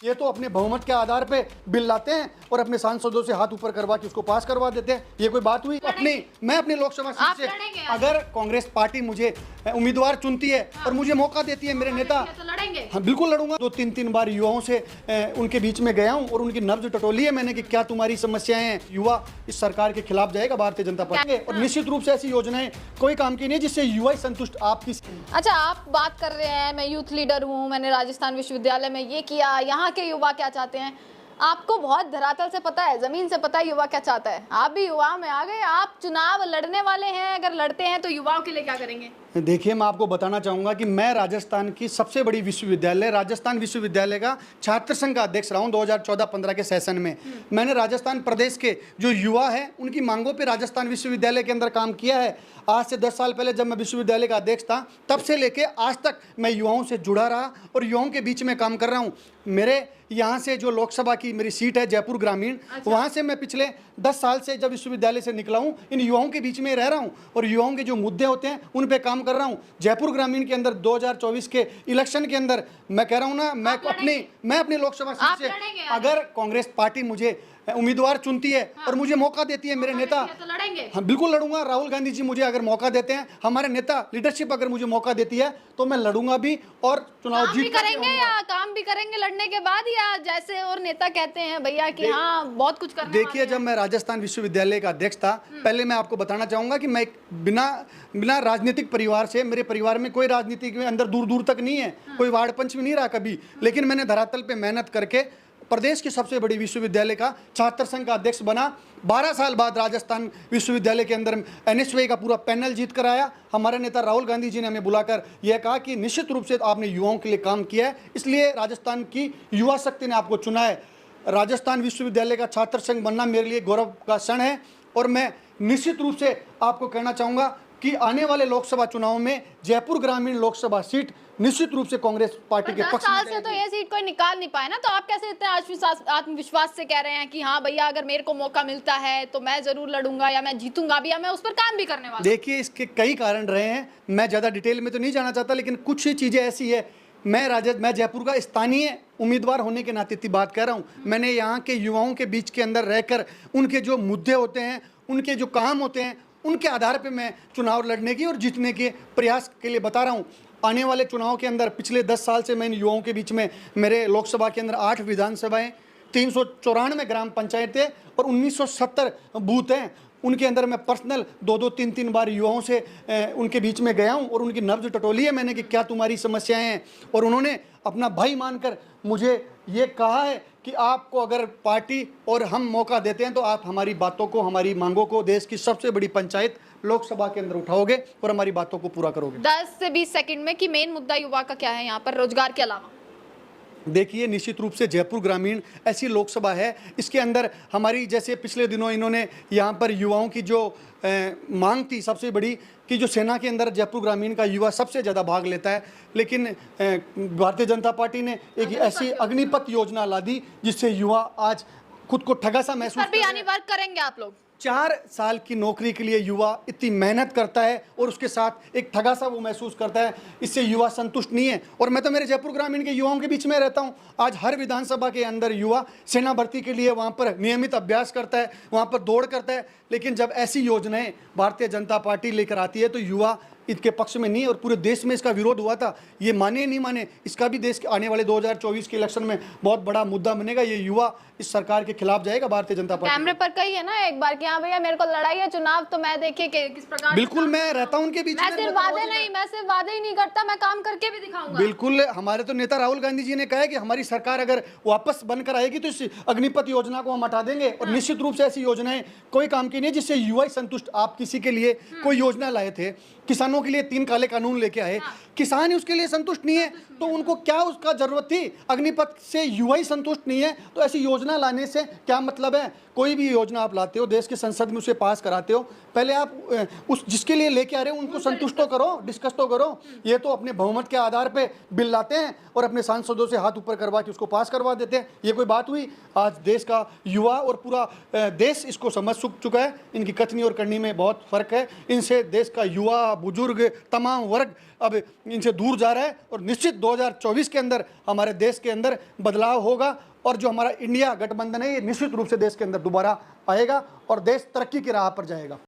ये तो अपने बहुमत के आधार पे बिल लाते हैं और अपने सांसदों से हाथ ऊपर करवा के उसको पास करवा देते हैं। ये कोई बात हुई? मैं अपनी लोकसभा सीट से अगर कांग्रेस पार्टी मुझे उम्मीदवार चुनती है और मुझे मौका देती है, मेरे नेता, तो लड़ेंगे। हाँ बिल्कुल लड़ूंगा। 2-3 बार युवाओं से उनके बीच में गया हूं और उनकी नब्ज टटोली है मैंने कि क्या तुम्हारी समस्याएं हैं। युवा इस सरकार के खिलाफ जाएगा भारतीय जनता पार्टी और निश्चित रूप से ऐसी योजनाएं कोई काम की नहीं जिससे युवा संतुष्ट आपकी। अच्छा, आप बात कर रहे हैं मैं यूथ लीडर हूँ, मैंने राजस्थान विश्वविद्यालय में ये किया, यहाँ के युवा क्या चाहते हैं। आपको बहुत धरातल से पता है, जमीन से पता है युवा क्या चाहता है। आप भी युवा में आ गए, आप चुनाव लड़ने वाले हैं, अगर लड़ते हैं तो युवाओं के लिए क्या करेंगे? देखिए, मैं आपको बताना चाहूंगा कि मैं राजस्थान की सबसे बड़ी विश्वविद्यालय राजस्थान विश्वविद्यालय का छात्र संघ का अध्यक्ष रहा हूं 2014-15 के सेशन में। मैंने राजस्थान प्रदेश के जो युवा हैं उनकी मांगों पे राजस्थान विश्वविद्यालय के अंदर काम किया है। आज से 10 साल पहले जब मैं विश्वविद्यालय का अध्यक्ष था, तब से लेके आज तक मैं युवाओं से जुड़ा रहा और युवाओं के बीच में काम कर रहा हूँ। मेरे यहाँ से जो लोकसभा की मेरी सीट है जयपुर ग्रामीण, वहाँ से मैं पिछले 10 साल से जब विश्वविद्यालय से निकला हूँ इन युवाओं के बीच में रह रहा हूँ और युवाओं के जो मुद्दे होते हैं उन पे काम कर रहा हूँ। जयपुर ग्रामीण के अंदर 2024 के इलेक्शन के अंदर मैं कह रहा हूँ ना, मैं अपनी लोकसभा सीट से अगर कांग्रेस पार्टी मुझे उम्मीदवार चुनती है और मुझे मौका देती है, मेरे नेता, तो लड़ेंगे। हाँ बिल्कुल लड़ूंगा। राहुल गांधी जी मुझे अगर मौका देते हैं, हमारे नेता लीडरशिप अगर मुझे मौका देती है तो मैं लड़ूंगा भी और चुनाव जीत करेंगे। या काम भी करेंगे लड़ने के बाद, या जैसे और नेता कहते हैं भैया कि हाँ बहुत कुछ करने। देखिए, जब मैं राजस्थान विश्वविद्यालय का अध्यक्ष था, पहले मैं आपको बताना चाहूंगा कि मैं बिना राजनीतिक परिवार से, मेरे परिवार में कोई राजनीति के अंदर दूर दूर तक नहीं है, कोई वार्ड पंच भी नहीं रहा कभी, लेकिन मैंने धरातल पे मेहनत करके प्रदेश की सबसे बड़ी विश्वविद्यालय का छात्र संघ का अध्यक्ष बना। 12 साल बाद राजस्थान विश्वविद्यालय के अंदर एनएसवाई का पूरा पैनल जीत कर आया। हमारे नेता राहुल गांधी जी ने हमें बुलाकर यह कहा कि निश्चित रूप से आपने युवाओं के लिए काम किया है, इसलिए राजस्थान की युवा शक्ति ने आपको चुना है। राजस्थान विश्वविद्यालय का छात्र संघ बनना मेरे लिए गौरव का क्षण है और मैं निश्चित रूप से आपको कहना चाहूँगा कि आने वाले लोकसभा चुनाव में जयपुर ग्रामीण लोकसभा सीट निश्चित रूप से कांग्रेस पार्टी के पक्ष में। 10 साल से तो ये सीट कोई निकाल नहीं पाया ना, तो आप कैसे इतने आत्मविश्वास से कह रहे हैं कि हाँ भैया अगर मेरे को मौका मिलता है तो मैं जरूर लड़ूंगा या मैं जीतूंगा भी या मैं उस पर काम भी करने वाला। देखिए, इसके कई कारण रहे हैं, मैं ज्यादा डिटेल में तो नहीं जाना चाहता, लेकिन कुछ ही चीजें ऐसी है। मैं जयपुर का स्थानीय उम्मीदवार होने के नाते इतनी बात कह रहा हूँ। मैंने यहाँ के युवाओं के बीच के अंदर रहकर उनके जो मुद्दे होते हैं, उनके जो काम होते हैं, उनके आधार पे मैं चुनाव लड़ने की और जीतने के प्रयास के लिए बता रहा हूँ। आने वाले चुनाव के अंदर पिछले 10 साल से मैं इन युवाओं के बीच में, मेरे लोकसभा के अंदर 8 विधानसभाएं, 394 ग्राम पंचायतें और 1970 बूथ हैं। उनके अंदर मैं पर्सनल 2-2, 3-3 बार युवाओं से उनके बीच में गया हूं और उनकी नब्ज टटोली है मैंने कि क्या तुम्हारी समस्याएं हैं, और उन्होंने अपना भाई मानकर मुझे ये कहा है कि आपको अगर पार्टी और हम मौका देते हैं तो आप हमारी बातों को, हमारी मांगों को देश की सबसे बड़ी पंचायत लोकसभा के अंदर उठाओगे और हमारी बातों को पूरा करोगे। 10 से 20 सेकंड में कि मेन मुद्दा युवा का क्या है यहाँ पर रोजगार के अलावा? देखिए, निश्चित रूप से जयपुर ग्रामीण ऐसी लोकसभा है, इसके अंदर हमारी, जैसे पिछले दिनों इन्होंने यहाँ पर युवाओं की जो मांग थी सबसे बड़ी कि जो सेना के अंदर जयपुर ग्रामीण का युवा सबसे ज़्यादा भाग लेता है, लेकिन भारतीय जनता पार्टी ने एक ऐसी अग्निपथ योजना ला दी जिससे युवा आज खुद को ठगा सा महसूस भी यानी वर्क करेंगे आप लोग। 4 साल की नौकरी के लिए युवा इतनी मेहनत करता है और उसके साथ एक ठगा सा वो महसूस करता है, इससे युवा संतुष्ट नहीं है। और मैं तो मेरे जयपुर ग्रामीण के युवाओं के बीच में रहता हूँ। आज हर विधानसभा के अंदर युवा सेना भर्ती के लिए वहाँ पर नियमित अभ्यास करता है, वहाँ पर दौड़ करता है, लेकिन जब ऐसी योजनाएं भारतीय जनता पार्टी लेकर आती है तो युवा इसके पक्ष में नहीं है और पूरे देश में इसका विरोध हुआ था। ये माने नहीं माने, इसका भी देश के आने वाले 2024 के इलेक्शन में बहुत बड़ा मुद्दा बनेगा। ये युवा इस सरकार के खिलाफ जाएगा भारतीय जनता पार्टी। कैमरे पर कही है ना एक बार कि हाँ भैया मेरे को लड़ाई है चुनाव, तो मैं देखिए किस प्रकार। बिल्कुल, मैं रहता हूं उनके बीच में। मैं सिर्फ वादे ही नहीं करता, मैं काम करके भी दिखाऊंगा। बिल्कुल, हमारे तो नेता राहुल गांधी जी ने कहा है कि हमारी सरकार अगर वापस बनकर आएगी तो इस अग्निपथ योजना को हम हटा देंगे और निश्चित रूप से ऐसी योजनाएं कोई काम की नहीं जिससे युवा संतुष्ट। आप किसी के लिए कोई योजना लाए थे, किसानों के लिए 3 काले कानून लेके आए, किसान ही उसके लिए संतुष्ट नहीं है तो उनको क्या उसका जरूरत थी? अग्निपथ से युवा ही संतुष्ट नहीं है तो ऐसी योजना लाने से क्या मतलब है? कोई भी योजना आप लाते हो, देश के संसद में उसे पास कराते हो, पहले आप उस जिसके लिए लेके आ रहे हो उनको संतुष्ट तो करो, डिस्कस तो करो। ये तो अपने बहुमत के आधार पे बिल लाते हैं और अपने सांसदों से हाथ ऊपर करवा के उसको पास करवा देते हैं। ये कोई बात हुई? आज देश का युवा और पूरा देश इसको समझ चुका है। इनकी कथनी और करनी में बहुत फर्क है। इनसे देश का युवा, बुजुर्ग बुजुर्ग, तमाम वर्ग अब इनसे दूर जा रहा है और निश्चित 2024 के अंदर हमारे देश के अंदर बदलाव होगा और जो हमारा इंडिया गठबंधन है ये निश्चित रूप से देश के अंदर दोबारा आएगा और देश तरक्की की राह पर जाएगा।